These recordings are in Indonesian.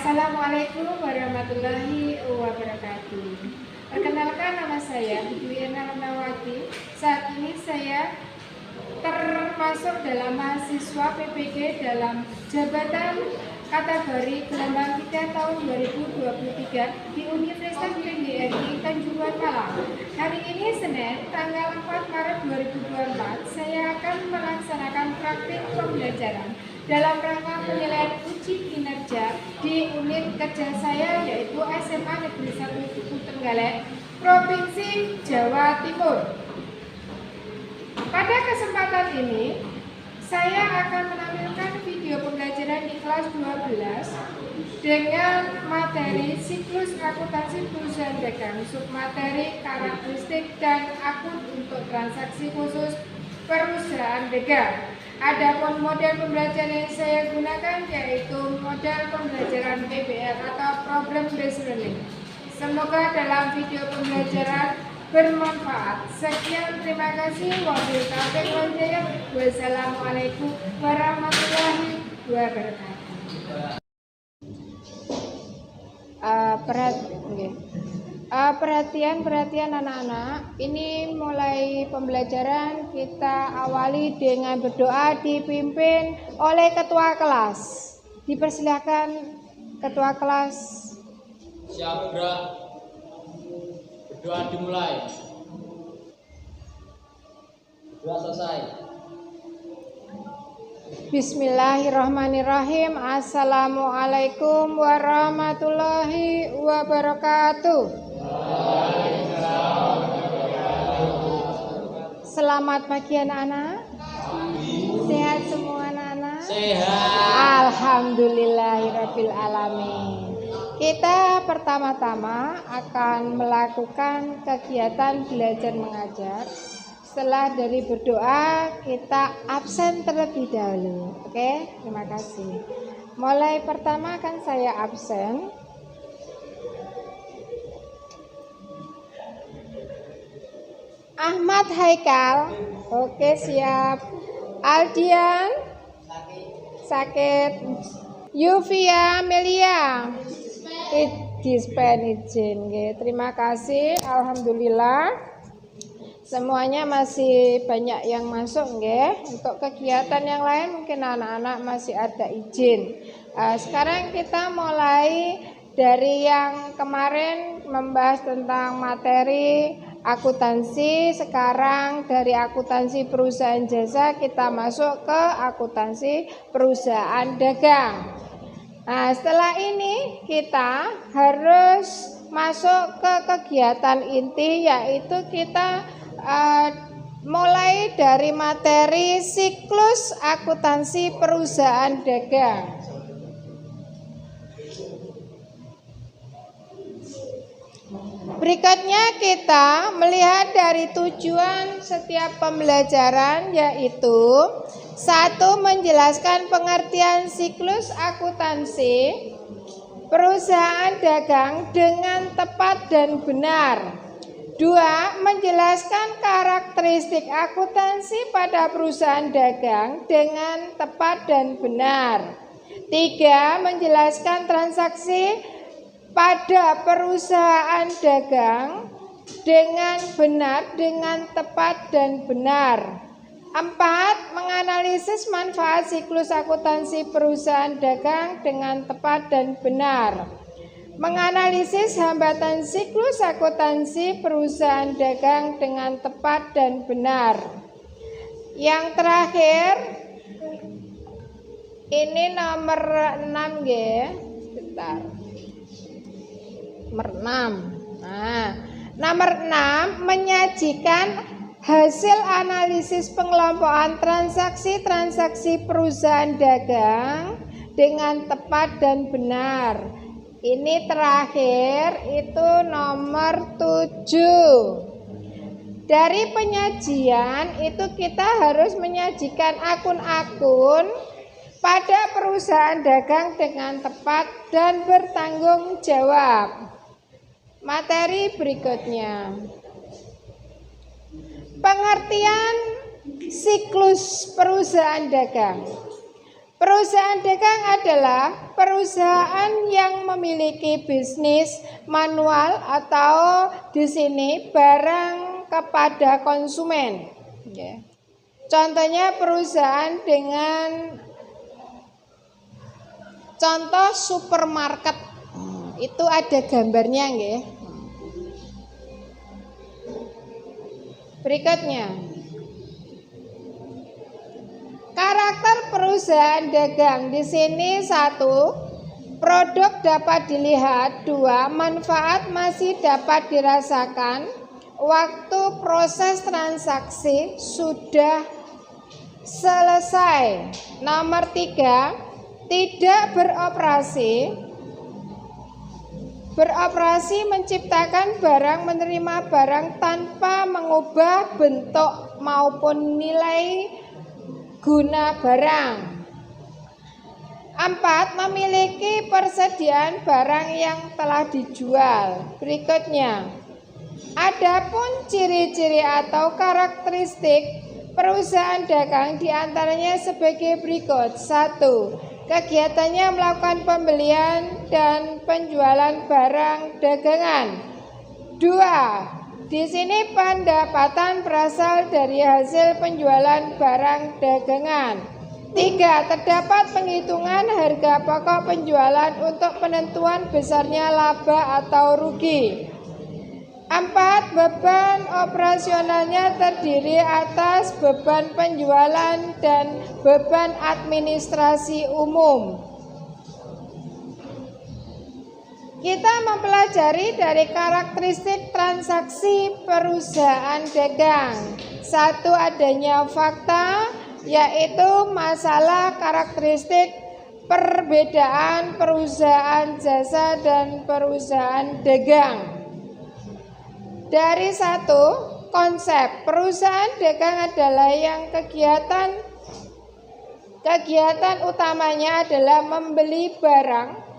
Assalamualaikum warahmatullahi wabarakatuh. Perkenalkan, nama saya Ibu Ena Renawati. Saat ini saya termasuk dalam mahasiswa PPG dalam jabatan kategori gelombang 3 tahun 2023 di Universitas PGRI Tanjung Malang. Hari ini Senin tanggal 4 Maret 2024 saya akan melaksanakan praktik pembelajaran dalam rangka penilaian uji kinerja di unit kerja saya, yaitu SMA Negeri 1 Duku Trenggalek, Provinsi Jawa Timur. Pada kesempatan ini, saya akan menampilkan video pembelajaran di kelas 12 dengan materi siklus akuntansi perusahaan dagang, submateri karakteristik dan akun untuk transaksi khusus perusahaan dagang. Adapun model pembelajaran yang saya gunakan yaitu model pembelajaran PBL atau Problem Based Learning. Semoga dalam video pembelajaran bermanfaat. Sekian, terima kasih. Wabillahi taufiq wal hidayah. Wassalamualaikum warahmatullahi wabarakatuh. Perhatian anak-anak, ini mulai pembelajaran kita awali dengan berdoa dipimpin oleh ketua kelas. Dipersilakan ketua kelas. Siap gerak. Berdoa dimulai. Doa selesai. Bismillahirrahmanirrahim. Assalamualaikum warahmatullahi wabarakatuh. Selamat pagi anak-anak. Sehat semua anak-anak? Sehat. Alhamdulillahirabbil alamin. Kita pertama-tama akan melakukan kegiatan belajar mengajar. Setelah dari berdoa, kita absen terlebih dahulu. Oke, terima kasih. Mulai pertama akan saya absen. Ahmad Haikal. Oke, siap. Aldian sakit. Yuvia Melia dispen izin. Terima kasih. Alhamdulillah. Semuanya masih banyak yang masuk, nggih. Untuk kegiatan yang lain mungkin anak-anak masih ada izin. Sekarang kita mulai dari yang kemarin membahas tentang materi akuntansi. Sekarang dari akuntansi perusahaan jasa kita masuk ke akuntansi perusahaan dagang. Nah, setelah ini kita harus masuk ke kegiatan inti, yaitu kita mulai dari materi siklus akuntansi perusahaan dagang. Berikutnya kita melihat dari tujuan setiap pembelajaran, yaitu 1. Menjelaskan pengertian siklus akuntansi perusahaan dagang dengan tepat dan benar. 2. Menjelaskan karakteristik akuntansi pada perusahaan dagang dengan tepat dan benar. 3. Menjelaskan transaksi pada perusahaan dagang dengan benar, dengan tepat dan benar. 4. Menganalisis manfaat siklus akuntansi perusahaan dagang dengan tepat dan benar. Menganalisis hambatan siklus akuntansi perusahaan dagang dengan tepat dan benar. Yang terakhir, ini nomor 6 ya. Bentar. Nomor 6. Nah, nomor 6 menyajikan hasil analisis pengelompokan transaksi perusahaan dagang dengan tepat dan benar. Ini terakhir, itu nomor 7. Dari penyajian itu kita harus menyajikan akun-akun pada perusahaan dagang dengan tepat dan bertanggung jawab. Materi berikutnya. Pengertian siklus perusahaan dagang. Perusahaan dagang adalah perusahaan yang memiliki bisnis manual atau di sini barang kepada konsumen. Contohnya perusahaan dengan contoh supermarket. Itu ada gambarnya nggih. Berikutnya. Karakter perusahaan dagang di sini 1, produk dapat dilihat, 2, manfaat masih dapat dirasakan, waktu proses transaksi sudah selesai. Nomor 3, tidak beroperasi. Beroperasi menciptakan barang, menerima barang tanpa mengubah bentuk maupun nilai guna barang. 4, memiliki persediaan barang yang telah dijual. Berikutnya, adapun ciri-ciri atau karakteristik perusahaan dagang diantaranya sebagai berikut. 1, kegiatannya melakukan pembelian dan penjualan barang dagangan. 2, di sini pendapatan berasal dari hasil penjualan barang dagangan. 3, terdapat penghitungan harga pokok penjualan untuk penentuan besarnya laba atau rugi. 4, beban operasionalnya terdiri atas beban penjualan dan beban administrasi umum. Kita mempelajari dari karakteristik transaksi perusahaan dagang. 1, adanya fakta, yaitu masalah karakteristik perbedaan perusahaan jasa dan perusahaan dagang. Dari 1, konsep perusahaan dagang adalah yang kegiatan utamanya adalah membeli barang,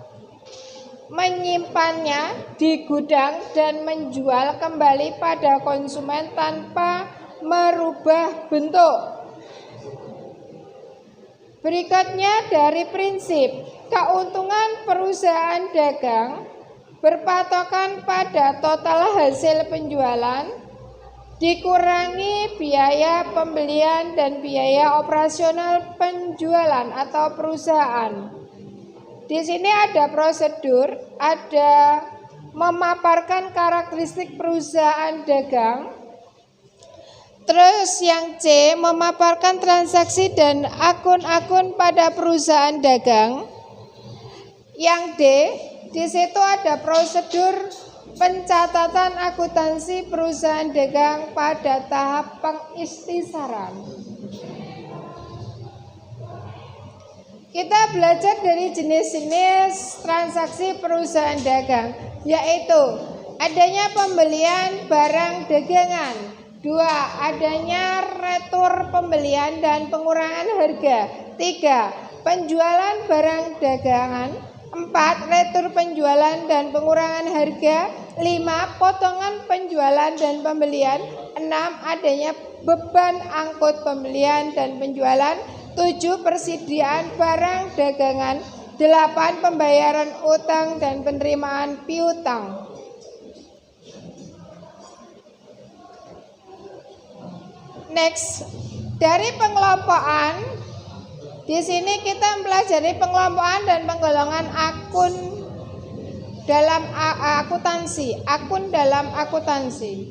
menyimpannya di gudang dan menjual kembali pada konsumen tanpa merubah bentuk. Berikutnya dari prinsip, keuntungan perusahaan dagang berpatokan pada total hasil penjualan dikurangi biaya pembelian dan biaya operasional penjualan atau perusahaan. Di sini ada prosedur, ada memaparkan karakteristik perusahaan dagang. Terus yang C, memaparkan transaksi dan akun-akun pada perusahaan dagang. Yang D, di situ ada prosedur pencatatan akuntansi perusahaan dagang pada tahap pengikhtisaran. Kita belajar dari jenis-jenis transaksi perusahaan dagang, yaitu adanya pembelian barang dagangan. 2, adanya retur pembelian dan pengurangan harga. 3, penjualan barang dagangan. 4, retur penjualan dan pengurangan harga. 5, potongan penjualan dan pembelian. 6, adanya beban angkut pembelian dan penjualan. 7, persediaan barang dagangan. 8, pembayaran utang dan penerimaan piutang. Next, dari pengelompokan, di sini kita mempelajari pengelompokan dan penggolongan akun dalam akuntansi. Akun dalam akuntansi.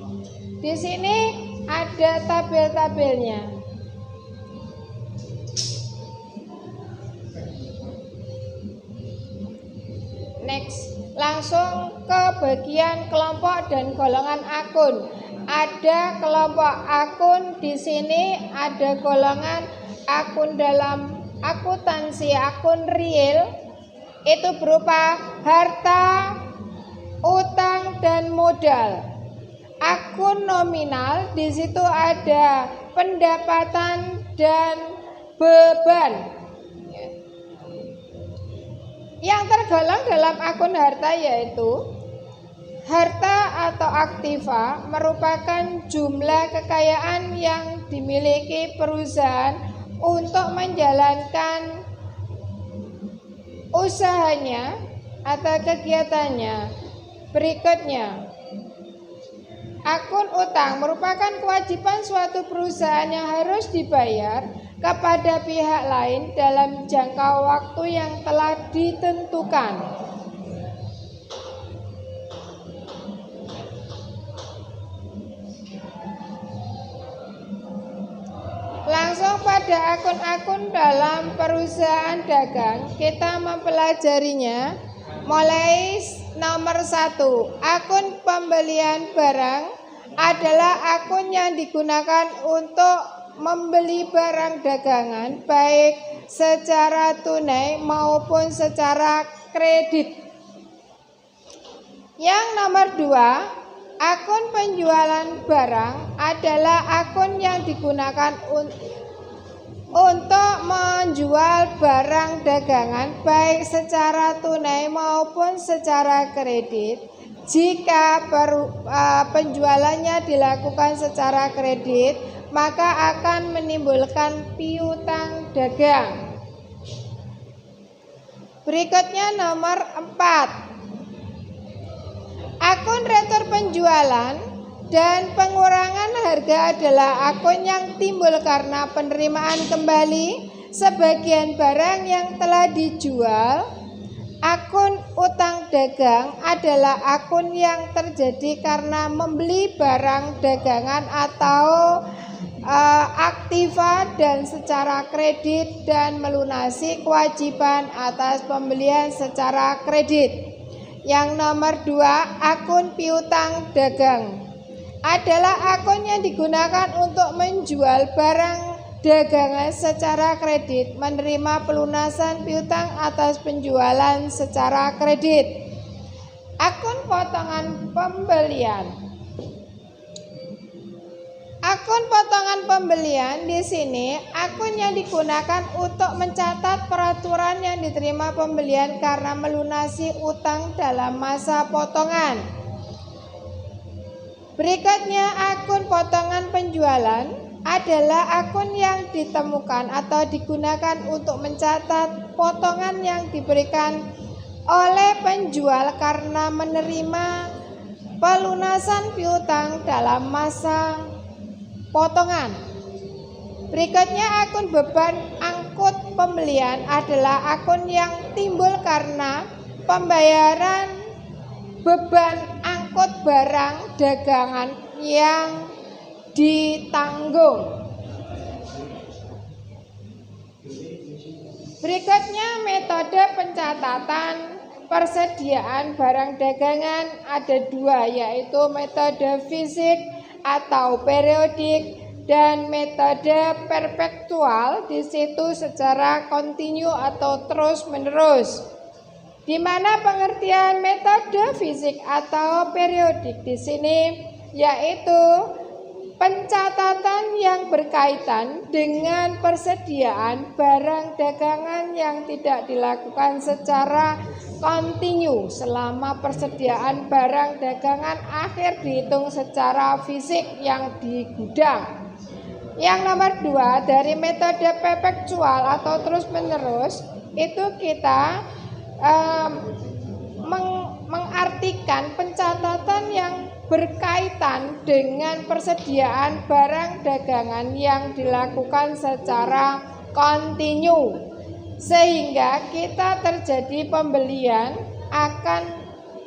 Di sini ada tabel-tabelnya. Next, langsung ke bagian kelompok dan golongan akun. Ada kelompok akun, di sini ada golongan akun dalam akuntansi, akun real, itu berupa harta, utang dan modal. Akun nominal, di situ ada pendapatan dan beban. Yang tergolong dalam akun harta yaitu harta atau aktiva merupakan jumlah kekayaan yang dimiliki perusahaan untuk menjalankan usahanya atau kegiatannya. Berikutnya, akun utang merupakan kewajiban suatu perusahaan yang harus dibayar kepada pihak lain dalam jangka waktu yang telah ditentukan. Langsung pada akun-akun dalam perusahaan dagang, kita mempelajarinya. Mulai nomor 1, akun pembelian barang adalah akun yang digunakan untuk membeli barang dagangan baik secara tunai maupun secara kredit. Yang nomor 2, akun penjualan barang adalah akun yang digunakan untuk menjual barang dagangan baik secara tunai maupun secara kredit. Jika penjualannya dilakukan secara kredit, maka akan menimbulkan piutang dagang. Berikutnya nomor 4. Akun retur penjualan dan pengurangan harga adalah akun yang timbul karena penerimaan kembali sebagian barang yang telah dijual. Akun utang dagang adalah akun yang terjadi karena membeli barang dagangan atau aktiva dan secara kredit dan melunasi kewajiban atas pembelian secara kredit. Yang nomor 2, akun piutang dagang adalah akun yang digunakan untuk menjual barang dagangan secara kredit, menerima pelunasan piutang atas penjualan secara kredit. Akun potongan pembelian. Akun potongan pembelian di sini akun yang digunakan untuk mencatat peraturan yang diterima pembelian karena melunasi utang dalam masa potongan. Berikutnya, akun potongan penjualan adalah akun yang ditemukan atau digunakan untuk mencatat potongan yang diberikan oleh penjual karena menerima pelunasan piutang dalam masa potongan. Berikutnya, akun beban angkut pembelian adalah akun yang timbul karena pembayaran beban angkut barang dagangan yang ditanggung. Berikutnya, metode pencatatan persediaan barang dagangan ada 2, yaitu metode fisik atau periodik dan metode perpetual, di situ secara kontinu atau terus-menerus. Di mana pengertian metode fisik atau periodik di sini yaitu pencatatan yang berkaitan dengan persediaan barang dagangan yang tidak dilakukan secara kontinu selama persediaan barang dagangan akhir dihitung secara fisik yang di gudang. Yang nomor 2, dari metode perpetual atau terus-menerus itu kita mengartikan pencatatan yang berkaitan dengan persediaan barang dagangan yang dilakukan secara kontinu, sehingga kita terjadi pembelian akan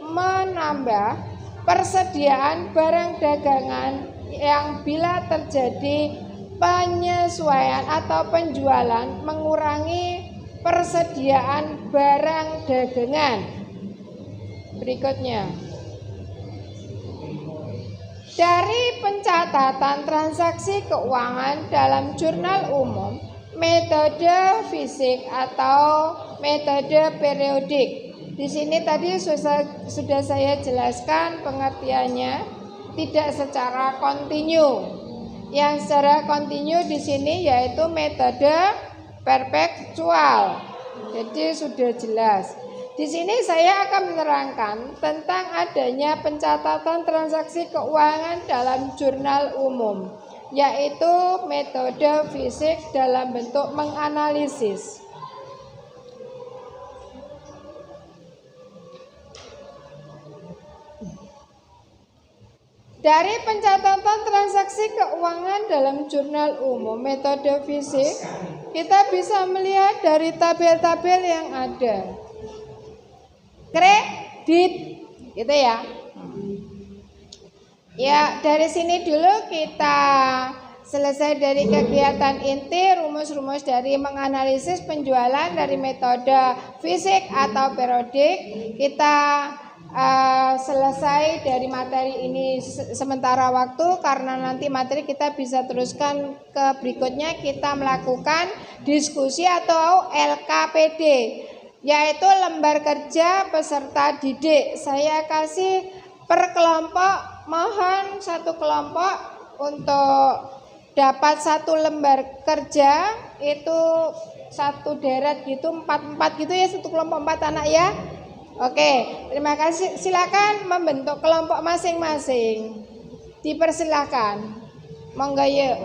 menambah persediaan barang dagangan yang bila terjadi penyesuaian atau penjualan mengurangi persediaan barang dagangan. Berikutnya, dari pencatatan transaksi keuangan dalam jurnal umum, metode fisik atau metode periodik. Di sini tadi sudah saya jelaskan pengertiannya, tidak secara kontinu. Yang secara kontinu di sini yaitu metode perpetual. Jadi sudah jelas. Di sini saya akan menerangkan tentang adanya pencatatan transaksi keuangan dalam jurnal umum, yaitu metode fisik dalam bentuk menganalisis. Dari pencatatan transaksi keuangan dalam jurnal umum metode fisik, kita bisa melihat dari tabel-tabel yang ada. Kredit, gitu ya. Ya, dari sini dulu kita selesai dari kegiatan inti, rumus-rumus dari menganalisis penjualan dari metode fisik atau periodik. Kita selesai dari materi ini sementara waktu, karena nanti materi kita bisa teruskan ke berikutnya. Kita melakukan diskusi atau LKPD, yaitu lembar kerja peserta didik. Saya kasih per kelompok. Mohon satu kelompok untuk dapat satu lembar kerja itu satu deret gitu, 4 gitu ya, satu kelompok 4 anak ya. Oke, terima kasih. Silakan membentuk kelompok masing-masing. Dipersilakan. Monggo yuk.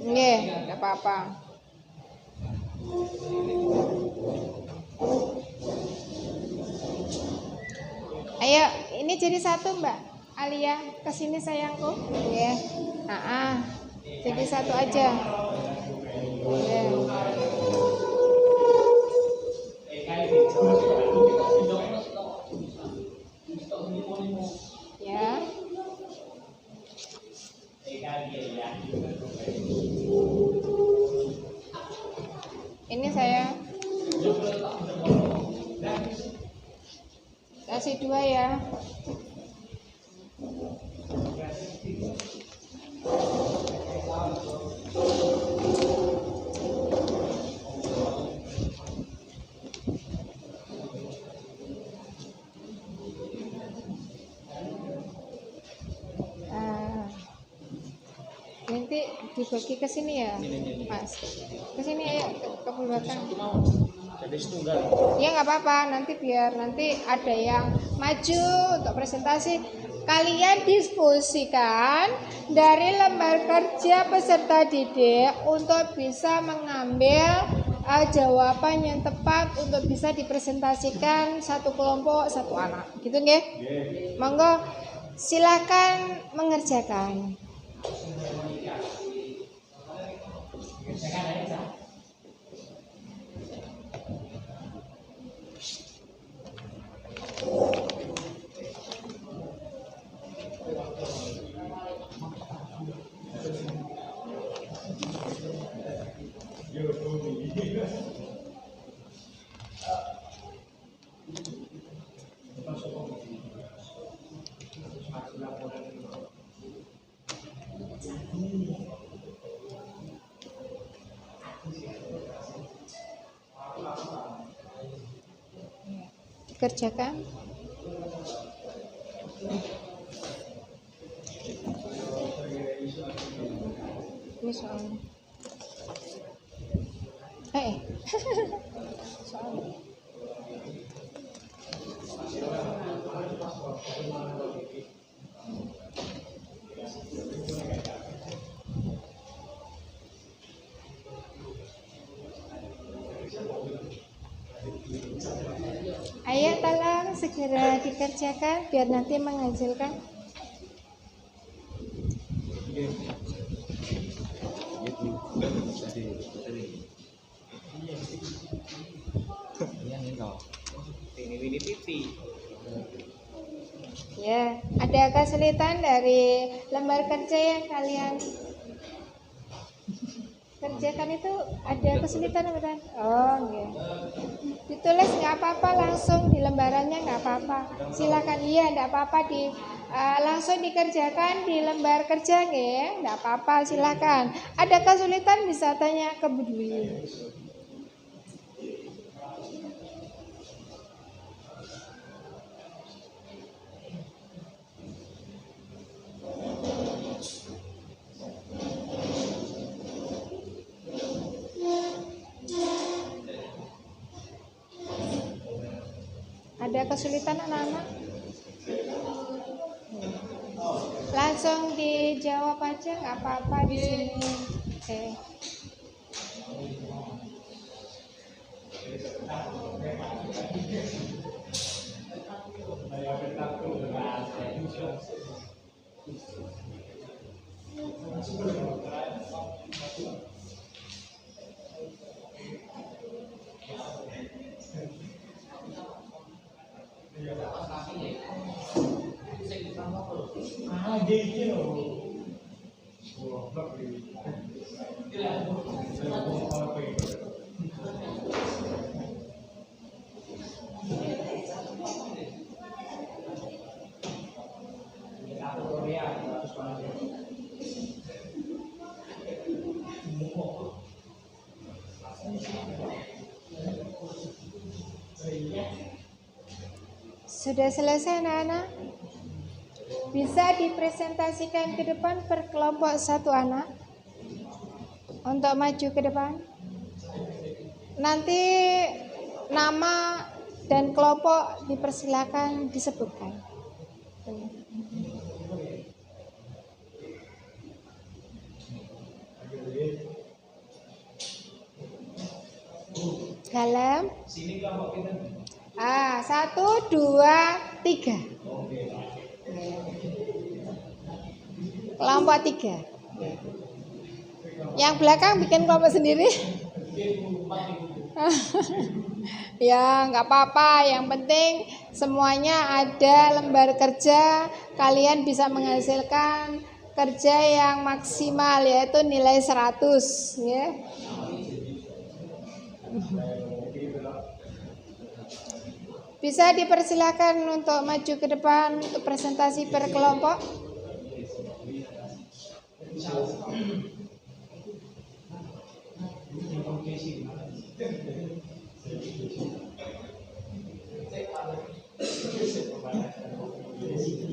Nggih, enggak apa-apa. Ayo, ini jadi satu Mbak Alia, kesini sayangku. Ya, jadi satu aja. Ya. Ini saya kasih 2 ya. Nanti dibagi ke sini ya, Mas. Ke sini ayo, ke belakang. Ya nggak apa-apa, nanti biar nanti ada yang maju untuk presentasi. Kalian diskusikan dari lembar kerja peserta didik untuk bisa mengambil jawaban yang tepat untuk bisa dipresentasikan satu kelompok, satu anak. Gitu nggih? Monggo silakan mengerjakan. Kerjakan. Ini soalnya. Soalnya. Ayo tolong segera dikerjakan biar nanti menghasilkan. Ya, ada kesulitan dari lembar kerja yang kalian kerjakan itu, ada kesulitan bukan? Oh, enggak. Ditulis nggak apa-apa, langsung di lembarannya nggak apa-apa. Silakan, iya nggak apa-apa langsung dikerjakan di lembar kerja nggak? Nggak apa-apa, silakan. Ada kesulitan bisa tanya ke Bu Dwi. Ada kesulitan anak-anak? Langsung dijawab aja, nggak apa-apa di sini. Oke. Sudah selesai anak-anak? Bisa dipresentasikan ke depan per kelompok satu anak untuk maju ke depan. Nanti nama dan kelompok dipersilakan disebutkan. Dalam. Ah, 1, 2, 3. Kelompok 3. Yang belakang bikin kelompok sendiri. Ya, nggak apa-apa. Yang penting semuanya ada lembar kerja. Kalian bisa menghasilkan kerja yang maksimal, yaitu nilai 100. Ya. Bisa dipersilakan untuk maju ke depan untuk presentasi per kelompok.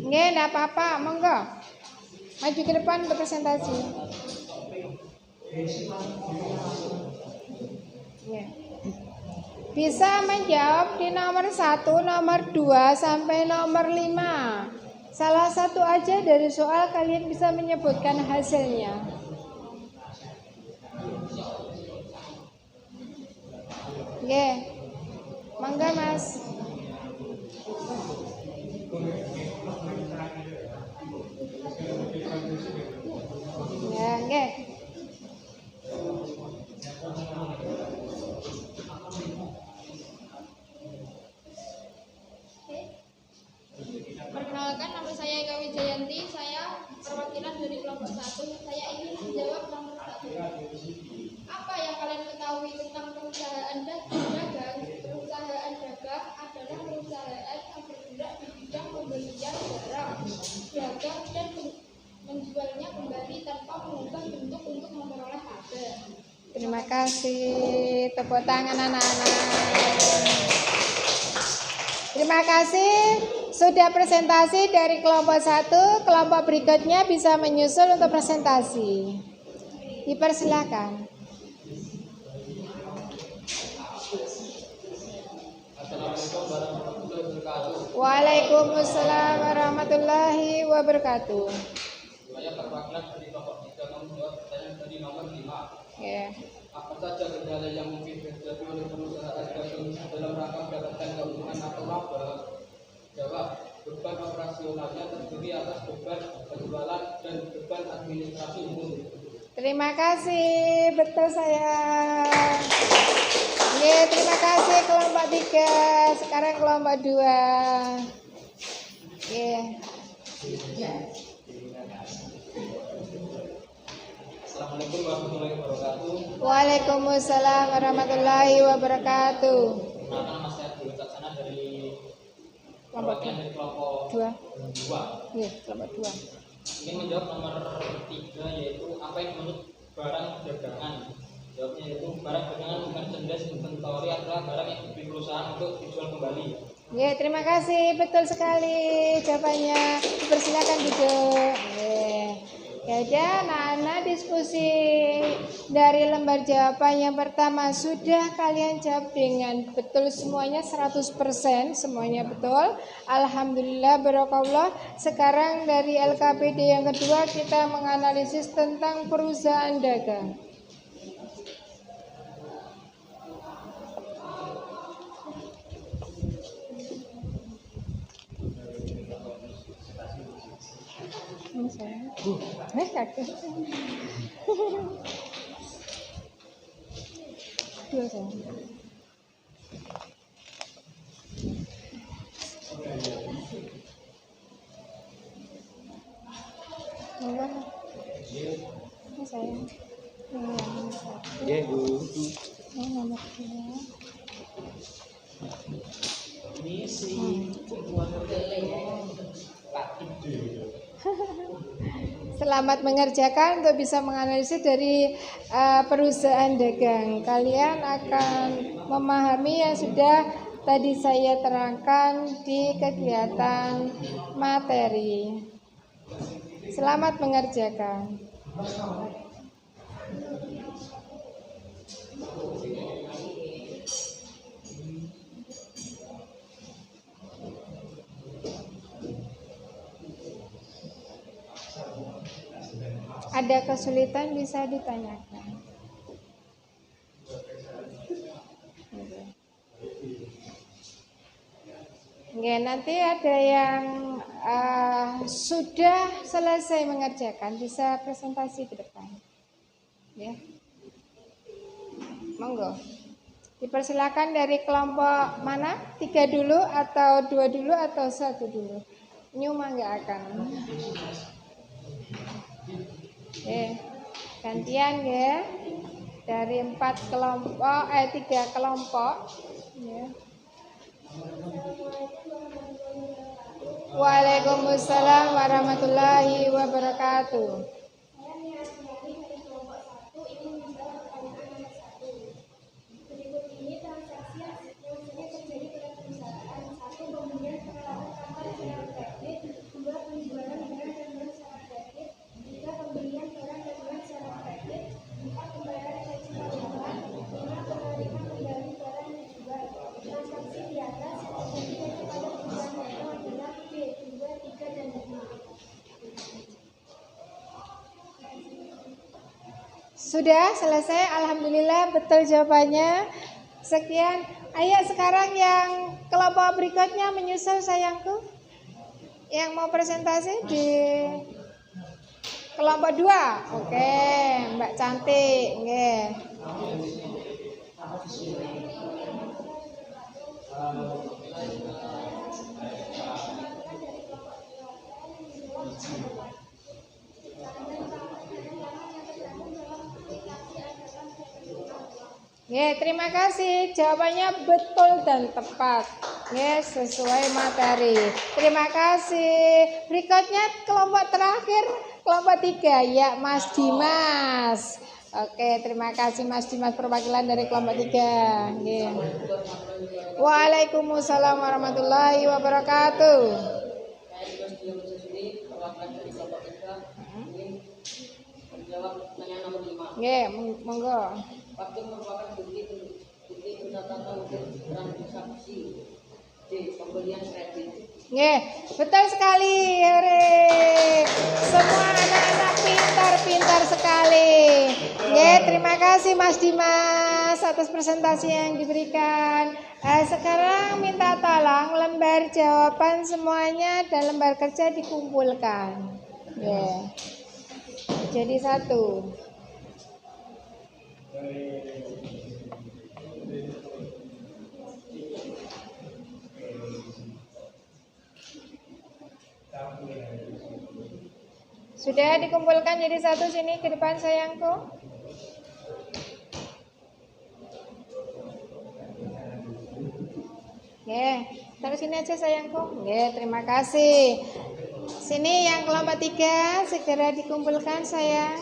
Nggih, enggak apa-apa, monggo. Maju ke depan untuk presentasi. Ya. Bisa menjawab di nomor 1, nomor 2, sampai nomor 5. Salah satu aja dari soal kalian bisa menyebutkan hasilnya. Oke, mangga Mas. Ya, oke. Perkenalkan, nama saya Eka Wijayanti, saya perwakilan dari kelompok 1. Saya ingin menjawab nomor 1. Apa yang kalian ketahui tentang perusahaan dagang? Perusahaan dagang adalah perusahaan yang bergerak di bidang pembelian barang, dagang, dan menjualnya kembali tanpa mengubah bentuk untuk memperoleh laba. Terima kasih. Tepuk tangan anak-anak. Terima kasih. Sudah presentasi dari kelompok 1, kelompok berikutnya bisa menyusul untuk presentasi. Dipersilakan. Assalamualaikum warahmatullahi wabarakatuh. Waalaikumsalam warahmatullahi wabarakatuh. Saya perwakilan dari kelompok 3 menjawab pertanyaan dari nomor 5. Ya. Apa saja kendala yang mungkin terjadi oleh perusahaan dagang dalam rangka mendapatkan keuntungan atau laba? Jawab, beban operasionalnya terdiri atas beban penjualan dan beban administrasi umum. Terima kasih, betul sayang. Oke, terima kasih kelompok 3. Sekarang kelompok 2. Oke. Assalamualaikum warahmatullahi wabarakatuh. Waalaikumsalam warahmatullahi wabarakatuh. Nama saya Abdul Caksana dari Kelompok perwakilan dari kelompok 2. 2. Iya, kelompok 2. Ingin menjawab nomor 3, yaitu apa yang menurut barang dagangan. Jawabnya yaitu barang dagangan bukan merchandise inventory adalah barang yang dibeli perusahaan untuk dijual kembali. Ya, terima kasih, betul sekali jawabannya. Dipersilakan duduk. Ya udah, anak-anak, diskusi dari lembar jawaban yang pertama sudah kalian jawab dengan betul semuanya, 100%, semuanya betul. Alhamdulillah, barakallah. Sekarang dari LKPD yang kedua kita menganalisis tentang perusahaan dagang. Saya Kaget. Dua sayang. Enggak. Ini sayang. Ini yang nomor 1. Ya, Bu. Ini nomor 2. Selamat mengerjakan untuk bisa menganalisis dari perusahaan dagang. Kalian akan memahami yang sudah tadi saya terangkan di kegiatan materi. Selamat mengerjakan. Ada kesulitan bisa ditanyakan. Oke, nanti ada yang sudah selesai mengerjakan bisa presentasi ke depan. Ya. Monggo. Dipersilakan dari kelompok mana? 3 dulu atau 2 dulu atau 1 dulu? Nyuma nggak akan. Gantian ya. Dari 3 kelompok ya. Waalaikumsalam warahmatullahi wabarakatuh. Sudah selesai, alhamdulillah betul jawabannya. Sekian. Ayo sekarang yang kelompok berikutnya menyusul sayangku. Yang mau presentasi di kelompok 2. Oke, Mbak Cantik. Nggih. Ya, terima kasih. Jawabannya betul dan tepat. Ya, sesuai materi. Terima kasih. Berikutnya kelompok terakhir, kelompok 3 ya, Mas Dimas. Oke, terima kasih Mas Dimas perwakilan dari kelompok 3. Ya. Waalaikumsalam warahmatullahi wabarakatuh. Ya, monggo. Waktu merupakan bukti pencatatan transaksi di pembelian kredit. Betul sekali. Hore. Semua anak-anak pintar sekali. Terima kasih Mas Dimas atas presentasi yang diberikan. Sekarang minta tolong lembar jawaban semuanya dan lembar kerja dikumpulkan. Jadi 1. Sudah dikumpulkan jadi 1 sini ke depan sayangku. Taruh sini aja sayangku. Terima kasih. Sini yang kelompok 3 segera dikumpulkan sayang.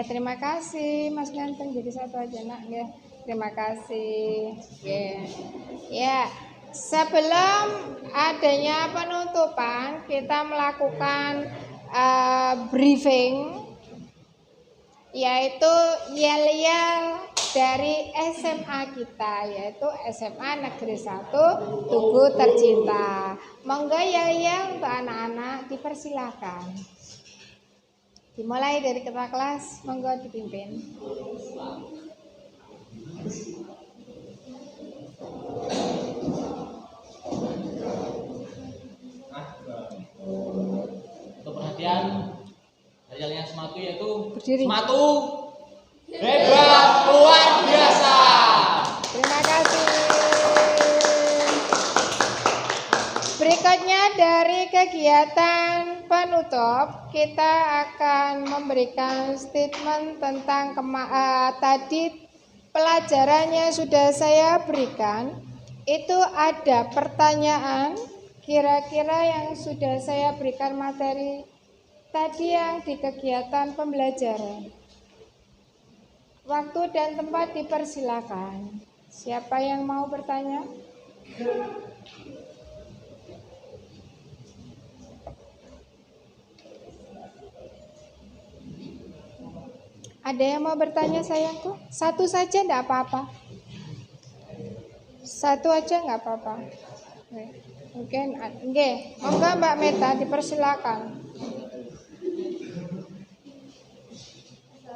Terima kasih Mas Ganteng, jadi 1 aja nak. Terima kasih. Ya, sebelum adanya penutupan kita melakukan briefing, yaitu yel-yel dari SMA kita, yaitu SMA Negeri 1 Tugu Tercinta. Monggo yel-yel untuk anak-anak dipersilakan. Dimulai dari ketua kelas, monggo dipimpin. Yang sematu yaitu Berdiri. sematu hebat luar biasa. Terima kasih. Berikutnya dari kegiatan penutup, kita akan memberikan statement tentang tadi pelajarannya sudah saya berikan. Itu ada pertanyaan kira-kira yang sudah saya berikan materi tadi yang di kegiatan pembelajaran. Waktu dan tempat dipersilakan. Siapa yang mau bertanya? Ada yang mau bertanya sayangku? Satu saja enggak apa-apa. Satu aja enggak apa-apa. Mungkin nggih, monggo Mbak Meta dipersilakan.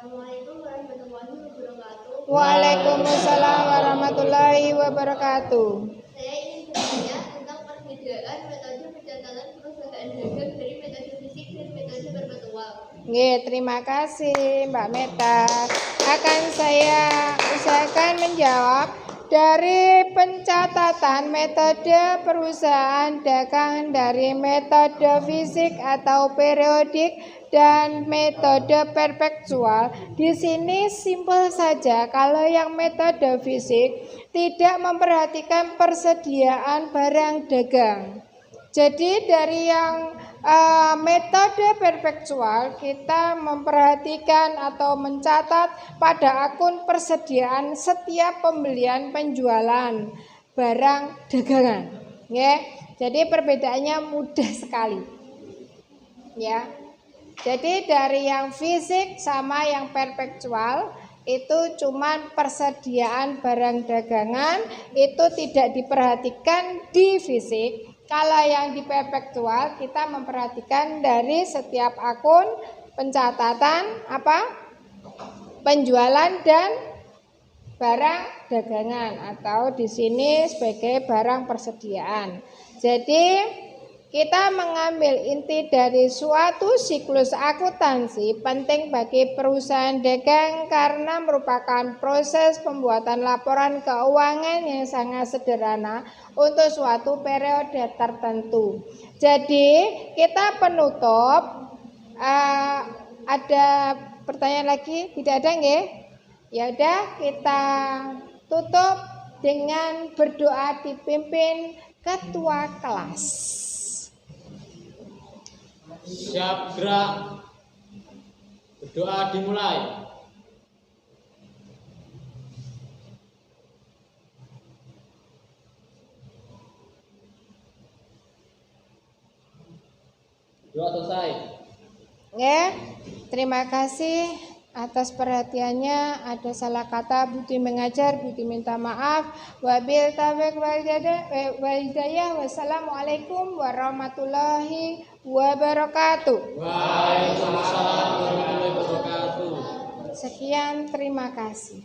Assalamualaikum warahmatullahi wabarakatuh. Waalaikumsalam warahmatullahi wabarakatuh. Saya ingin bertanya tentang perbedaan metode pencatatan perusahaan dagang dari metode fisik dan metode virtual. Nggih, terima kasih Mbak Meta. Akan saya usahakan menjawab. Dari pencatatan metode perusahaan dagang dari metode fisik atau periodik dan metode perpetual. Di sini simpel saja, kalau yang metode fisik tidak memperhatikan persediaan barang dagang. Jadi dari yang metode perpetual kita memperhatikan atau mencatat pada akun persediaan setiap pembelian penjualan barang dagangan. Ya. Jadi perbedaannya mudah sekali. Ya. Jadi dari yang fisik sama yang perpetual itu cuman persediaan barang dagangan itu tidak diperhatikan di fisik. Kalau yang di perpetual kita memperhatikan dari setiap akun pencatatan penjualan dan barang dagangan atau di sini sebagai barang persediaan. Jadi kita mengambil inti dari suatu siklus akuntansi penting bagi perusahaan dagang karena merupakan proses pembuatan laporan keuangan yang sangat sederhana untuk suatu periode tertentu. Jadi kita penutup, ada pertanyaan lagi? Tidak ada nggih? Ya udah kita tutup dengan berdoa dipimpin ketua kelas. Siap gerak. Berdoa dimulai. Doa selesai. Ya, terima kasih atas perhatiannya. Ada salah kata, budi mengajar, budi minta maaf. Wabil taufiq wal hidayah. Wassalamualaikum warahmatullahi wabarakatuh. Waalaikumsalam warahmatullahi wabarakatuh. Sekian, terima kasih.